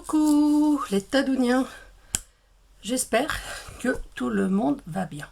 Coucou les Tadouniens, j'espère que tout le monde va bien.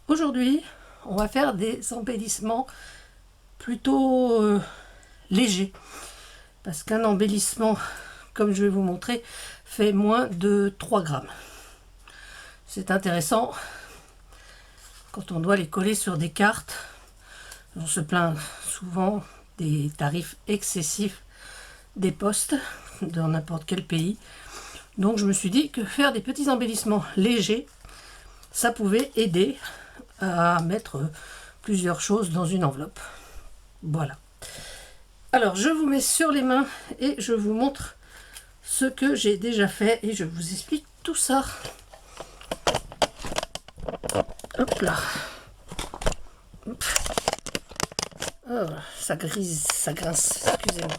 Aujourd'hui, on va faire des embellissements plutôt légers. Parce qu'un embellissement, comme je vais vous montrer, fait moins de 3 grammes. C'est intéressant quand on doit les coller sur des cartes. On se plaint souvent des tarifs excessifs des postes dans n'importe quel pays. Donc je me suis dit que faire des petits embellissements légers, ça pouvait aider à mettre plusieurs choses dans une enveloppe. Voilà. Alors je vous mets sur les mains et je vous montre ce que j'ai déjà fait et je vous explique tout ça. Hop là. Hop. Oh, ça grise, ça grince, excusez-moi.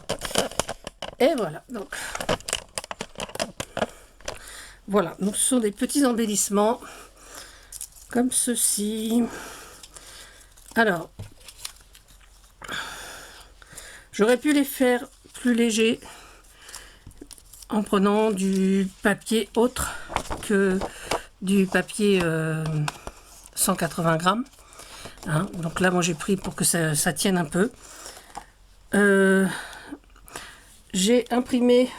Et voilà, donc voilà, donc ce sont des petits embellissements comme ceci. Alors, j'aurais pu les faire plus légers en prenant du papier autre que du papier 180 grammes. Hein, donc là, moi j'ai pris pour que ça tienne un peu. J'ai imprimé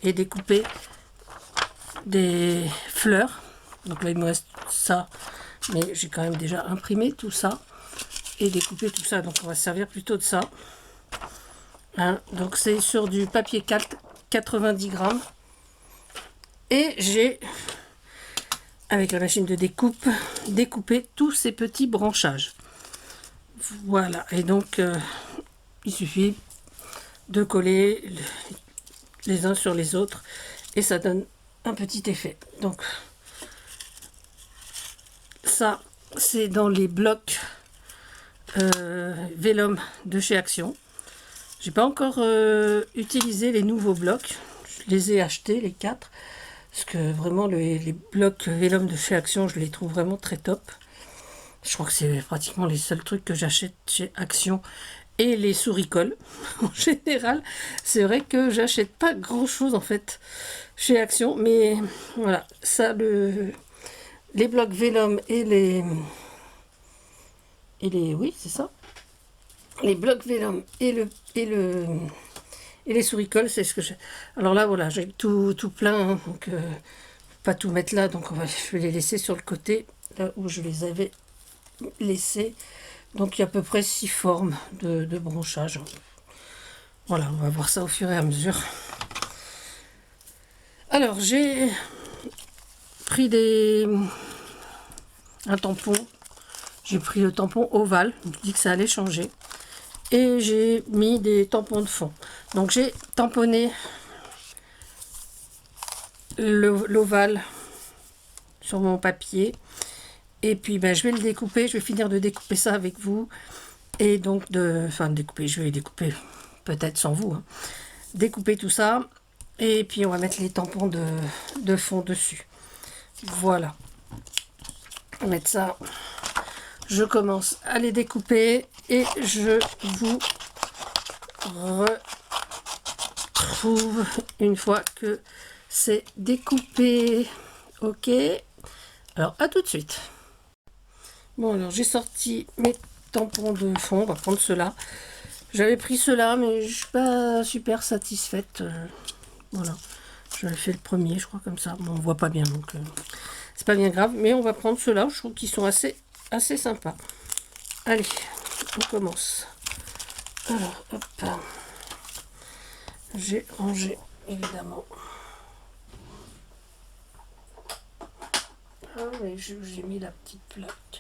et découpé des fleurs. Donc là il me reste ça, mais j'ai quand même déjà imprimé tout ça et découpé tout ça, donc on va se servir plutôt de ça. Hein, donc c'est sur du papier calque 90 grammes et j'ai, avec la machine de découpe, découpé tous ces petits branchages. Voilà, et donc il suffit de coller les uns sur les autres et ça donne un petit effet. Donc ça c'est dans les blocs Vellum de chez Action. J'ai pas encore utilisé les nouveaux blocs, je les ai achetés les 4 parce que vraiment les blocs Vellum de chez Action, je les trouve vraiment très top. Je crois que c'est pratiquement les seuls trucs que j'achète chez Action. Et les souris-colles, en général, c'est vrai que j'achète pas grand chose en fait chez Action, mais voilà, ça, les blocs Vellum et oui, c'est ça, les blocs Vellum et les souris-colles, c'est ce que j'ai. Alors là, voilà, j'ai tout plein, hein, donc pas tout mettre là, donc je vais les laisser sur le côté, là où je les avais laissés. Donc il y a à peu près 6 formes de branchage. Voilà, on va voir ça au fur et à mesure. Alors j'ai pris un tampon. J'ai pris le tampon ovale, je dis que ça allait changer. Et j'ai mis des tampons de fond. Donc j'ai tamponné l'ovale sur mon papier. Et puis ben, je vais le découper, je vais finir de découper ça avec vous. Et donc découper, je vais découper peut-être sans vous. Hein. Découper tout ça. Et puis on va mettre les tampons de fond dessus. Voilà. On va mettre ça. Je commence à les découper. Et je vous retrouve une fois que c'est découpé. Ok. Alors à tout de suite. Bon, alors j'ai sorti mes tampons de fond, on va prendre ceux-là. J'avais pris ceux-là, mais je suis pas super satisfaite. Voilà, j'avais fait le premier, je crois, comme ça. Bon, on voit pas bien, donc c'est pas bien grave. Mais on va prendre ceux-là, je trouve qu'ils sont assez sympas. Allez, on commence. Alors, hop. J'ai rangé, évidemment. Ah oui, j'ai mis la petite plaque.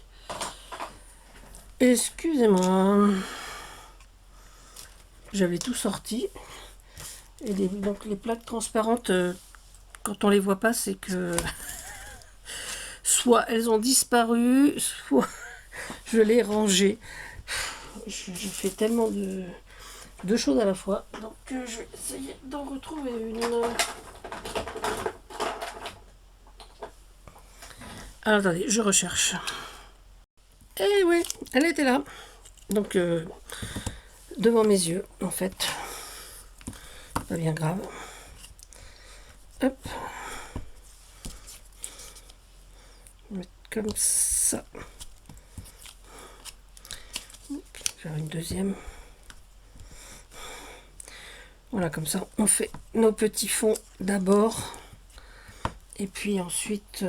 Excusez-moi, j'avais tout sorti. Et donc les plaques transparentes, quand on les voit pas, c'est que soit elles ont disparu, soit je les ai rangées. Je fais tellement de choses à la fois, donc je vais essayer d'en retrouver une. Alors attendez, je recherche. Et oui, elle était là. Donc devant mes yeux, en fait. pas bien grave. Hop. On va mettre comme ça. Faire une deuxième. Voilà, comme ça, on fait nos petits fonds d'abord. Et puis ensuite,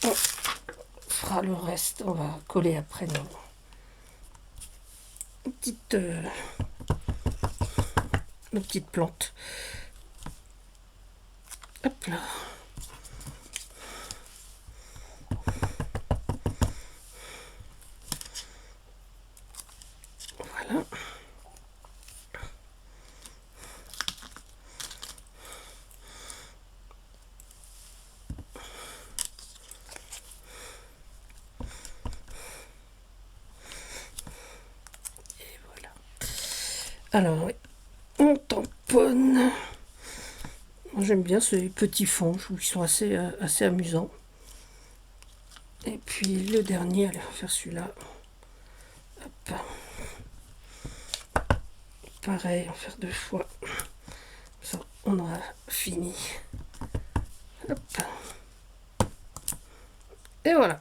on fera le reste. On va coller après nos petites plantes. Hop là. Voilà. Et voilà. Alors, oui, on tamponne. J'aime bien ces petits fonds, je trouve qu'ils sont assez amusants. Et puis le dernier, allez, on va faire celui-là. Hop. Pareil, on va faire 2 fois. Ça, on aura fini. Hop. Et voilà.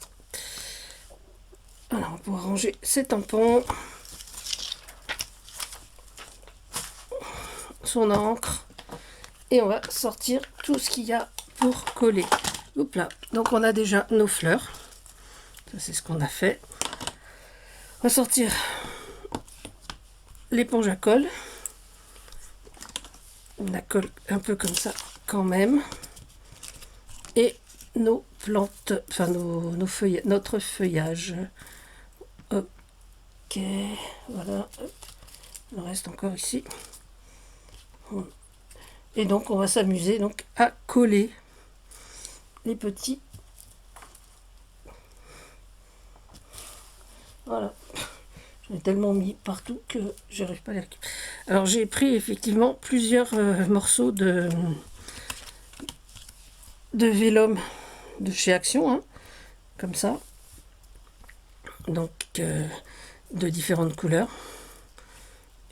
Alors, on pourra ranger ces tampons. Son encre. Et on va sortir tout ce qu'il y a pour coller. Hop là. Donc on a déjà nos fleurs. Ça c'est ce qu'on a fait. On va sortir l'éponge à colle. On la colle un peu comme ça quand même. Et nos plantes, enfin nos feuillages, notre feuillage. Ok, voilà. Il reste encore ici. Et donc on va s'amuser donc à coller les petits. Voilà. J'en ai tellement mis partout que j'arrive pas à les récupérer. Alors j'ai pris effectivement plusieurs morceaux de vélum de chez Action, hein, comme ça. Donc de différentes couleurs.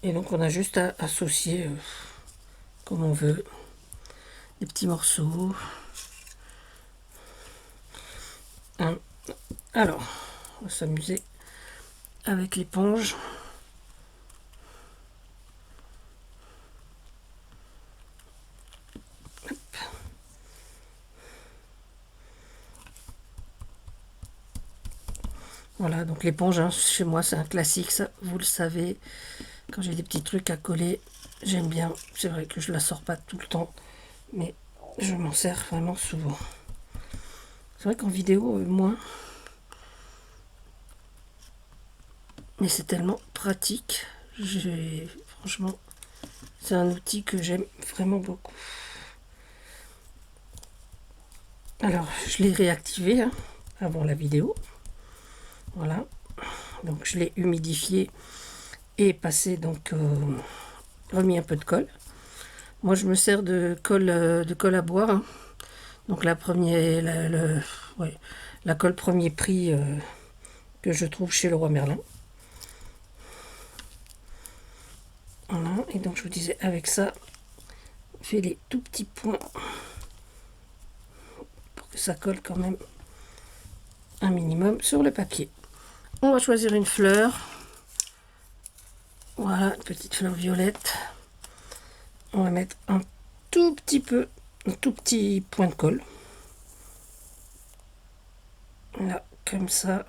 Et donc on a juste à associer comme on veut des petits morceaux. Alors, on va s'amuser avec l'éponge. Voilà, donc l'éponge, hein, chez moi, c'est un classique, ça, vous le savez. Quand j'ai des petits trucs à coller, j'aime bien. C'est vrai que je la sors pas tout le temps, mais je m'en sers vraiment souvent. C'est vrai qu'en vidéo, moins. Mais c'est tellement pratique. Franchement, c'est un outil que j'aime vraiment beaucoup. Alors, je l'ai réactivé hein, avant la vidéo. Voilà. Donc, je l'ai humidifié et passé, donc, remis un peu de colle. Moi, je me sers de colle à bois. Hein. Donc, la colle premier prix que je trouve chez Leroy Merlin. Voilà, et donc je vous disais, avec ça, on fait les tout petits points pour que ça colle quand même un minimum sur le papier. On va choisir une fleur. Voilà, une petite fleur violette. On va mettre un tout petit point de colle. Là, comme ça.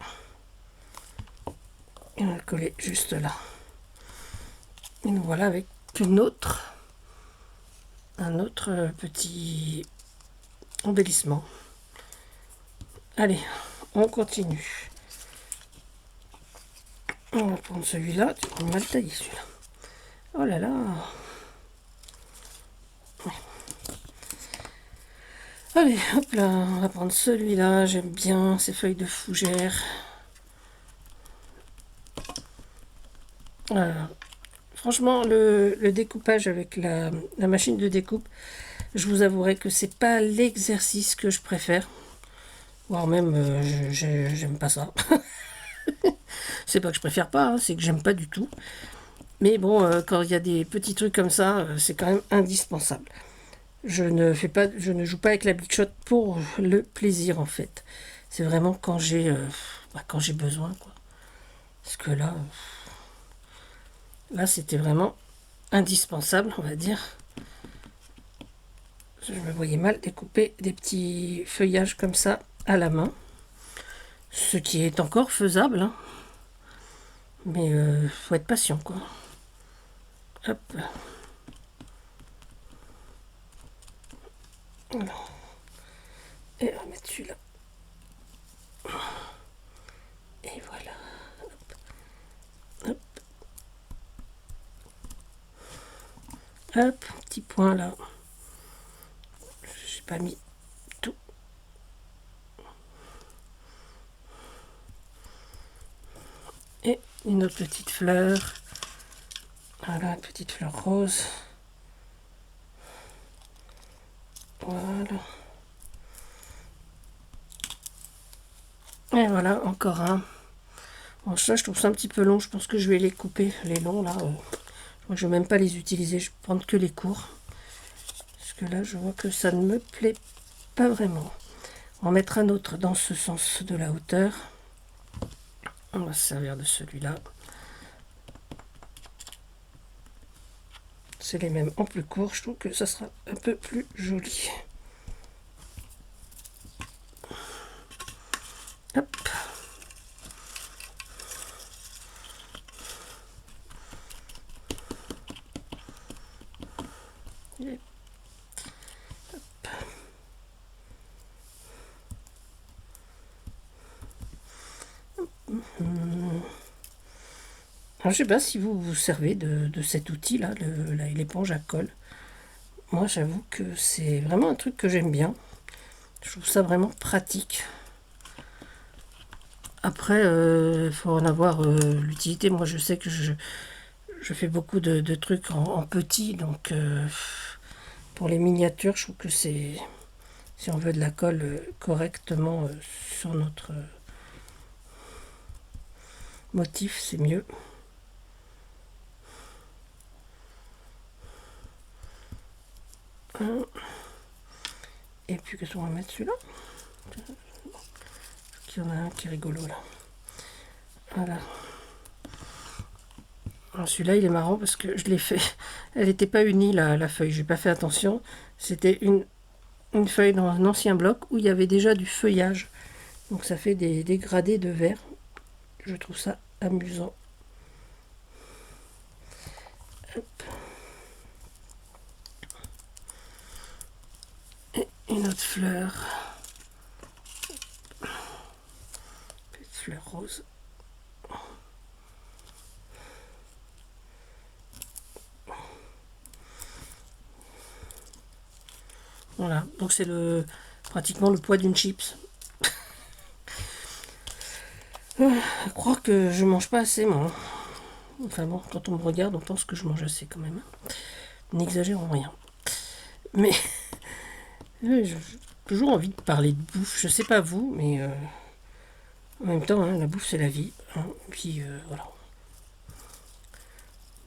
Et on va le coller juste là. Et nous voilà avec un autre petit embellissement. Allez, on continue. On va prendre celui-là. Tu prends mal taillé celui-là. Oh là là. Ouais. Allez, hop là, on va prendre celui-là. J'aime bien ces feuilles de fougère. Voilà. Franchement, le découpage avec la machine de découpe, je vous avouerai que c'est pas l'exercice que je préfère. Voire même, j'aime pas ça. C'est pas que je préfère pas, hein, c'est que j'aime pas du tout. Mais bon, quand il y a des petits trucs comme ça, c'est quand même indispensable. Je ne joue pas avec la Big Shot pour le plaisir en fait. C'est vraiment quand j'ai besoin quoi. Parce que là c'était vraiment indispensable, on va dire. Je me voyais mal découper des petits feuillages comme ça à la main. Ce qui est encore faisable, hein. Mais faut être patient quoi. Hop. Alors. Et on va mettre celui-là. Et voilà. Hop. Hop. Petit point là. J'ai pas mis tout. Et une autre petite fleur. Voilà, une petite fleur rose. Voilà. Et voilà, encore un. Bon, ça, je trouve ça un petit peu long. Je pense que je vais les couper, les longs, là. Moi, je ne vais même pas les utiliser. Je vais prendre que les courts. Parce que là, je vois que ça ne me plaît pas vraiment. On va mettre un autre dans ce sens de la hauteur. On va se servir de celui-là. C'est les mêmes en plus court. Je trouve que ça sera un peu plus joli. Hop. Et hop. Alors, je sais pas si vous vous servez de cet outil là, l'éponge à colle. Moi j'avoue que c'est vraiment un truc que j'aime bien. Je trouve ça vraiment pratique. Après, il faut en avoir l'utilité. Moi je sais que je fais beaucoup de trucs en petit, donc pour les miniatures, je trouve que c'est, si on veut de la colle correctement sur notre motif, c'est mieux. Et puis qu'est-ce qu'on va mettre celui-là? Il y en a un qui est rigolo là. Voilà. Celui-là il est marrant parce que je l'ai fait. Elle n'était pas unie la feuille, j'ai pas fait attention. C'était une feuille dans un ancien bloc où il y avait déjà du feuillage. Donc ça fait des dégradés de vert. Je trouve ça amusant. Hop. Et une autre fleur. Petite fleur rose. Voilà, donc c'est pratiquement le poids d'une chips. Je crois que je mange pas assez moi. Enfin bon, quand on me regarde, on pense que je mange assez quand même. N'exagérons rien. Mais j'ai toujours envie de parler de bouffe. Je sais pas vous, mais en même temps, hein, la bouffe c'est la vie. Hein. Puis voilà.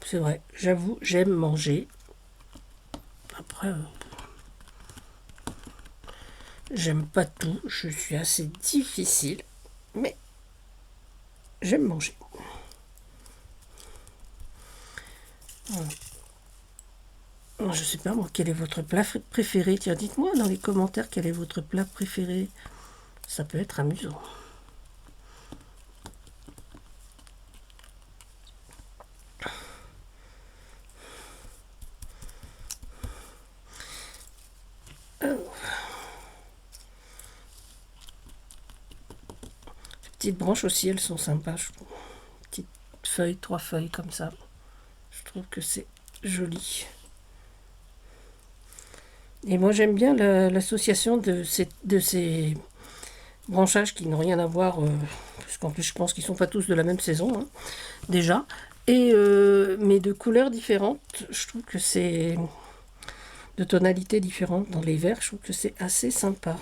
C'est vrai, j'avoue, j'aime manger. Après, j'aime pas tout. Je suis assez difficile. Mais j'aime manger. Voilà. Je sais pas moi, quel est votre plat préféré? Tiens, dites-moi dans les commentaires quel est votre plat préféré. Ça peut être amusant. Les petites branches aussi, elles sont sympas, je trouve. Petites feuilles, 3 feuilles comme ça. Je trouve que c'est joli. Et moi j'aime bien l'association de ces branchages qui n'ont rien à voir, parce qu'en plus je pense qu'ils ne sont pas tous de la même saison, hein, déjà. Et mais de couleurs différentes, je trouve que c'est de tonalités différentes dans les verts, je trouve que c'est assez sympa.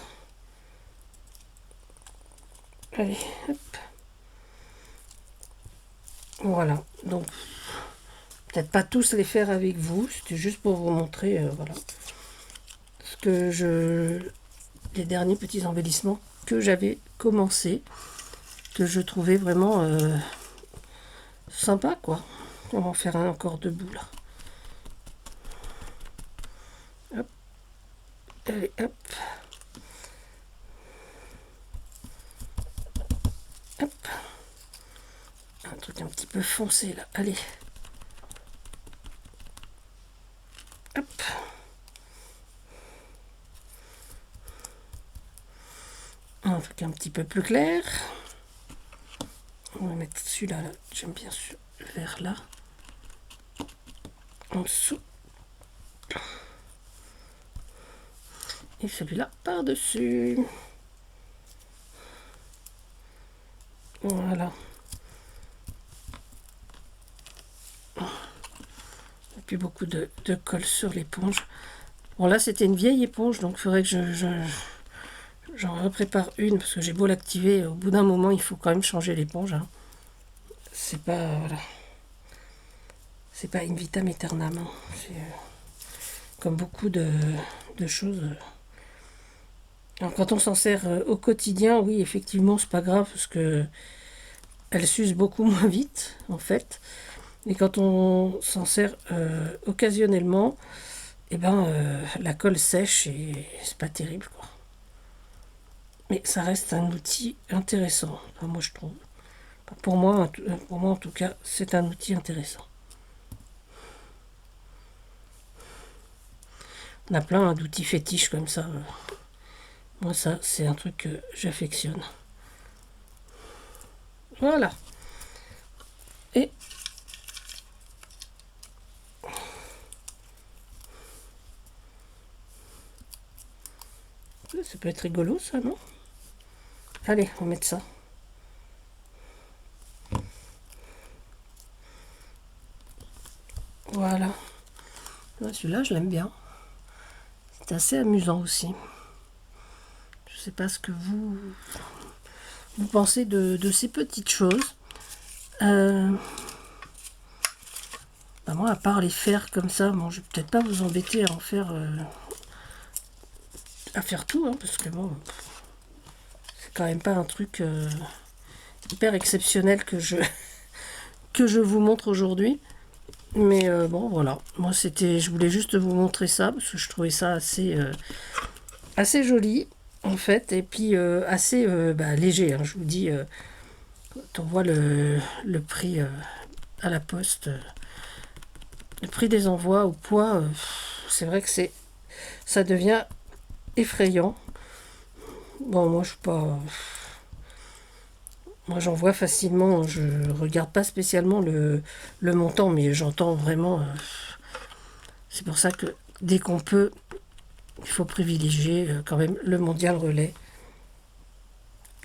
Allez, hop. Voilà, donc peut-être pas tous les faire avec vous. C'était juste pour vous montrer, voilà, ce que les derniers petits embellissements que j'avais commencé, que je trouvais vraiment sympa, quoi. On va en faire un encore debout, là. Hop. Allez, hop. Hop. Un truc un petit peu foncé, là. Allez. Hop. Un truc un petit peu plus clair. On va mettre celui-là, là. J'aime bien ce vert là. En dessous. Et celui-là par-dessus. Voilà. Et puis beaucoup de colle sur l'éponge. Bon, là c'était une vieille éponge, donc il faudrait que j'en reprépare une, parce que j'ai beau l'activer, au bout d'un moment il faut quand même changer l'éponge, hein. C'est pas, voilà, c'est pas in vitam aeternam, hein. C'est comme beaucoup de choses. Alors, quand on s'en sert au quotidien, oui, effectivement, c'est pas grave, parce que elle s'use beaucoup moins vite, en fait. Et quand on s'en sert occasionnellement, eh ben, la colle sèche et c'est pas terrible, quoi. Mais ça reste un outil intéressant, enfin, moi je trouve. Pour moi en tout cas, c'est un outil intéressant. On a plein d'outils fétiches comme ça. Moi, ça, c'est un truc que j'affectionne. Voilà. Et ça peut être rigolo, ça, non? Allez, on va mettre ça. Voilà. Celui-là, je l'aime bien. C'est assez amusant aussi. Je sais pas ce que vous pensez de ces petites choses. Ben moi, à part les faire comme ça, bon, je vais peut-être pas vous embêter à en faire... à faire tout, hein, parce que bon... C'est quand même pas un truc hyper exceptionnel que je vous montre aujourd'hui. Mais bon, voilà. Moi, je voulais juste vous montrer ça, parce que je trouvais ça assez joli, en fait, et puis assez léger, hein. Je vous dis, quand on voit le prix à la poste, le prix des envois au poids, c'est vrai que ça devient effrayant. Bon, moi, je suis pas... Moi, j'en vois facilement, je regarde pas spécialement le montant, mais j'entends vraiment... c'est pour ça que dès qu'on peut, il faut privilégier quand même le mondial relais.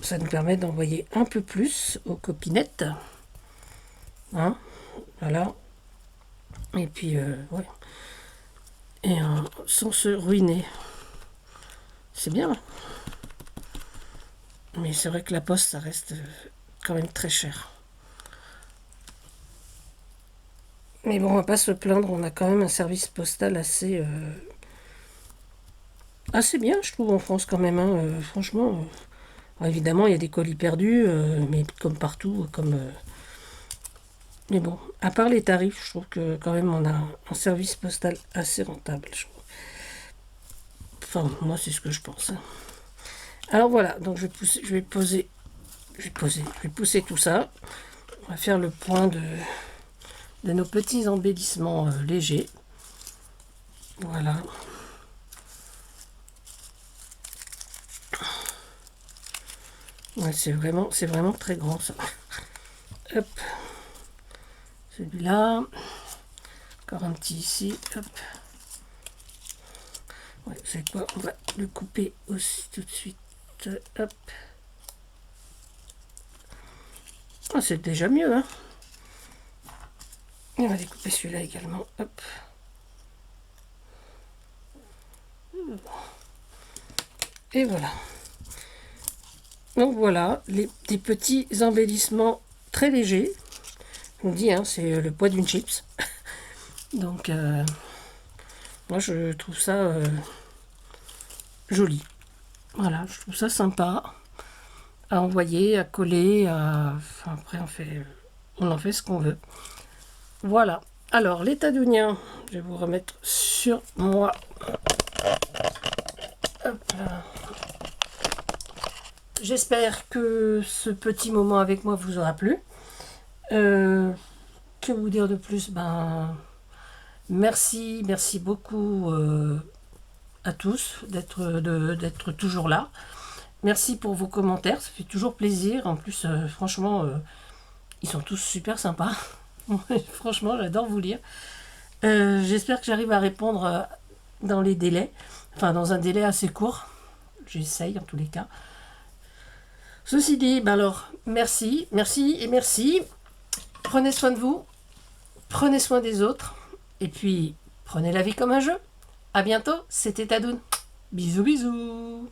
Ça nous permet d'envoyer un peu plus aux copinettes. Hein, voilà. Et puis, ouais. Et sans se ruiner. C'est bien. Mais c'est vrai que la poste, ça reste quand même très cher. Mais bon, on va pas se plaindre, on a quand même un service postal assez bien, je trouve, en France quand même, hein. Franchement, évidemment, il y a des colis perdus, mais comme partout, mais bon, à part les tarifs, je trouve que quand même on a un service postal assez rentable, je trouve. Enfin, moi, c'est ce que je pense, hein. Alors voilà, donc je vais pousser tout ça. On va faire le point de nos petits embellissements légers. Voilà. Ouais, c'est vraiment très grand, ça. Hop. Celui-là. Encore un petit ici. Hop. Ouais, vous savez quoi? On va le couper aussi tout de suite. Hop. Ah, c'est déjà mieux, hein. Et on va découper celui-là également. Hop. Et voilà. Donc voilà, des petits embellissements très légers. Je vous dis, hein, c'est le poids d'une chips. Donc, moi, je trouve ça joli. Voilà, je trouve ça sympa à envoyer, à coller. Enfin, après, on en fait ce qu'on veut. Voilà. Alors, les Tadounia, je vais vous remettre sur moi. Hop là. J'espère que ce petit moment avec moi vous aura plu. Que vous dire de plus? Merci beaucoup à tous d'être toujours là. Merci pour vos commentaires, ça fait toujours plaisir. En plus, franchement, ils sont tous super sympas. Franchement, j'adore vous lire. J'espère que j'arrive à répondre dans les délais, enfin dans un délai assez court. J'essaye en tous les cas. Ceci dit, alors, merci. Prenez soin de vous, prenez soin des autres, et puis prenez la vie comme un jeu. À bientôt, c'était Tadoun. Bisous bisous.